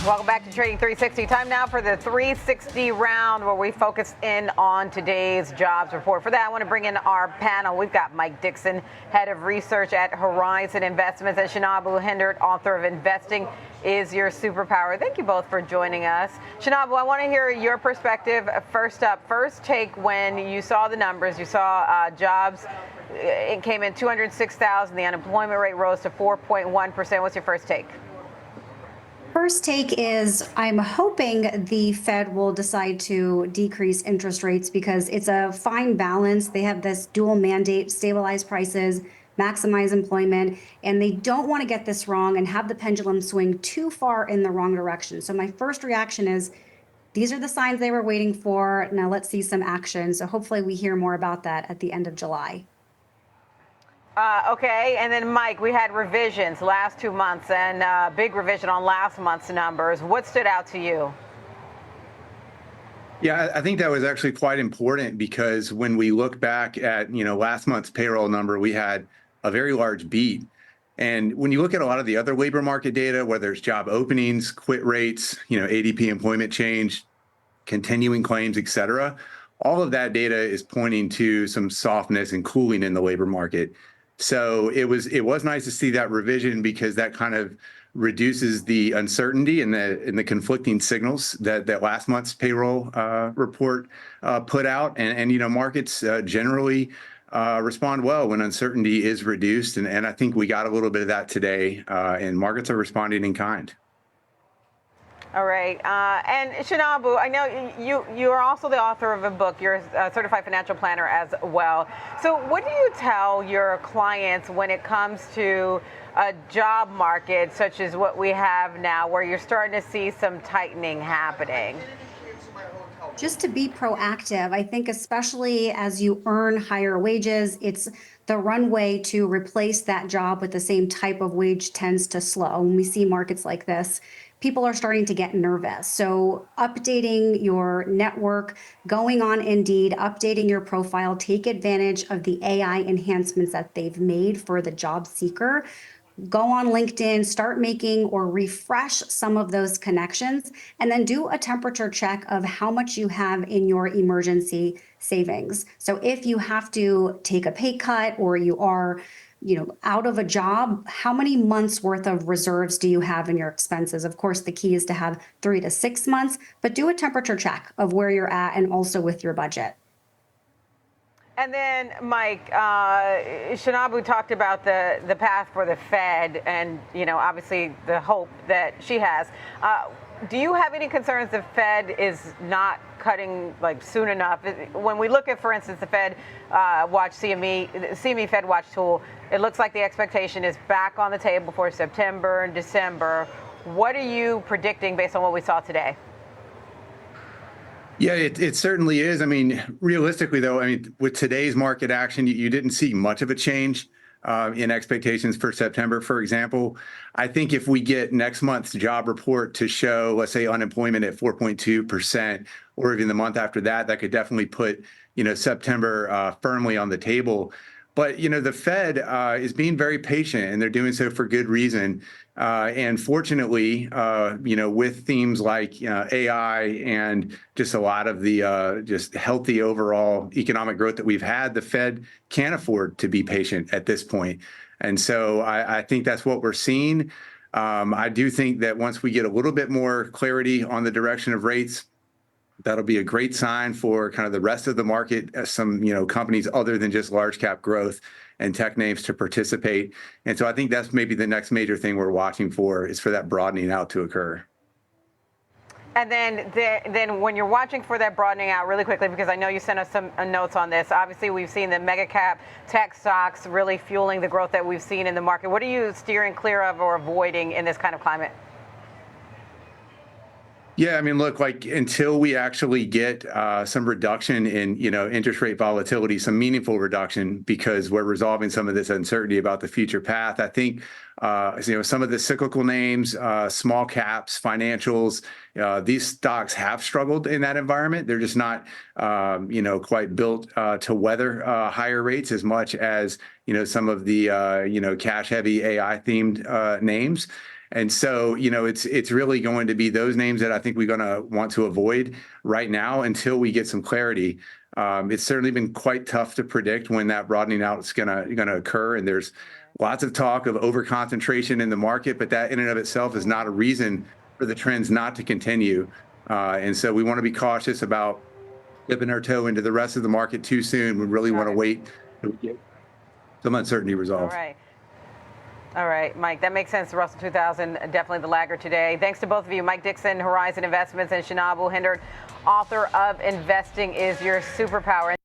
Welcome back to Trading 360. Time now for the 360 round where we focus in on today's jobs report. For that, I want to bring in our panel. We've got Mike Dickson, head of research at Horizon Investments, and Shinobu Hindert, author of Investing is Your Superpower. Thank you both for joining us. Shinobu, I want to hear your perspective. First up, first take when you saw the numbers, you saw jobs. It came in 206,000. The unemployment rate rose to 4.1%. What's your first take? First take is I'm hoping the Fed will decide to decrease interest rates because it's a fine balance. They have this dual mandate, stabilize prices, maximize employment, and they don't want to get this wrong and have the pendulum swing too far in the wrong direction. So my first reaction is these are the signs they were waiting for. Now let's see some action. So hopefully we hear more about that at the end of July. Okay, and then Mike, we had revisions last 2 months and big revision on last month's numbers. What stood out to you? Yeah, I think that was actually quite important because when we look back at, last month's payroll number, we had a very large beat. And when you look at a lot of the other labor market data, whether it's job openings, quit rates, ADP employment change, continuing claims, et cetera, all of that data is pointing to some softness and cooling in the labor market. So it was nice to see that revision because that kind of reduces the uncertainty and the conflicting signals that last month's payroll report put out. And markets generally respond well when uncertainty is reduced. And I think we got a little bit of that today, and markets are responding in kind. All right. And Shinobu, I know you are also the author of a book. You're a certified financial planner as well. So what do you tell your clients when it comes to a job market such as what we have now, where you're starting to see some tightening happening? Just to be proactive, I think especially as you earn higher wages, it's the runway to replace that job with the same type of wage tends to slow. When we see markets like this, people are starting to get nervous. So updating your network, going on Indeed, updating your profile, take advantage of the AI enhancements that they've made for the job seeker. Go on LinkedIn, start making or refresh some of those connections, and then do a temperature check of how much you have in your emergency savings. So if you have to take a pay cut or you are out of a job, how many months worth of reserves do you have in your expenses? Of course, the key is to have 3 to 6 months, but do a temperature check of where you're at and also with your budget. And then, Mike, Shinobu talked about the path for the Fed and, obviously the hope that she has. Do you have any concerns the Fed is not cutting soon enough? When we look at, for instance, the Fed Watch CME Fed Watch tool, it looks like the expectation is back on the table for September and December. What are you predicting based on what we saw today? Yeah, it certainly is. I mean, realistically, though, with today's market action, you didn't see much of a change in expectations for September, for example. I think if we get next month's job report to show, let's say, unemployment at 4.2%, or even the month after that, that could definitely put, September firmly on the table. But, the Fed is being very patient, and they're doing so for good reason. And fortunately, with themes like AI and just a lot of the just healthy overall economic growth that we've had, the Fed can't afford to be patient at this point. And so I think that's what we're seeing. I do think that once we get a little bit more clarity on the direction of rates, that'll be a great sign for kind of the rest of the market, some companies other than just large cap growth and tech names to participate. And so I think that's maybe the next major thing we're watching for, is for that broadening out to occur. And then when you're watching for that broadening out, really quickly, because I know you sent us some notes on this. Obviously, we've seen the mega cap tech stocks really fueling the growth that we've seen in the market. What are you steering clear of or avoiding in this kind of climate? Yeah, look, until we actually get some reduction in, interest rate volatility, some meaningful reduction, because we're resolving some of this uncertainty about the future path. I think, some of the cyclical names, small caps, financials, these stocks have struggled in that environment. They're just not, quite built to weather higher rates as much as, some of the, cash-heavy AI-themed names. And so, it's really going to be those names that I think we're going to want to avoid right now until we get some clarity. It's certainly been quite tough to predict when that broadening out is going to occur. And there's lots of talk of over-concentration in the market, but that in and of itself is not a reason for the trends not to continue. And so we want to be cautious about dipping our toe into the rest of the market too soon. We really want to wait to get some uncertainty resolved. All right, Mike, that makes sense. The Russell 2000, definitely the laggard today. Thanks to both of you, Mike Dickson, Horizon Investments, and Shinobu Hindert, author of Investing is Your Superpower.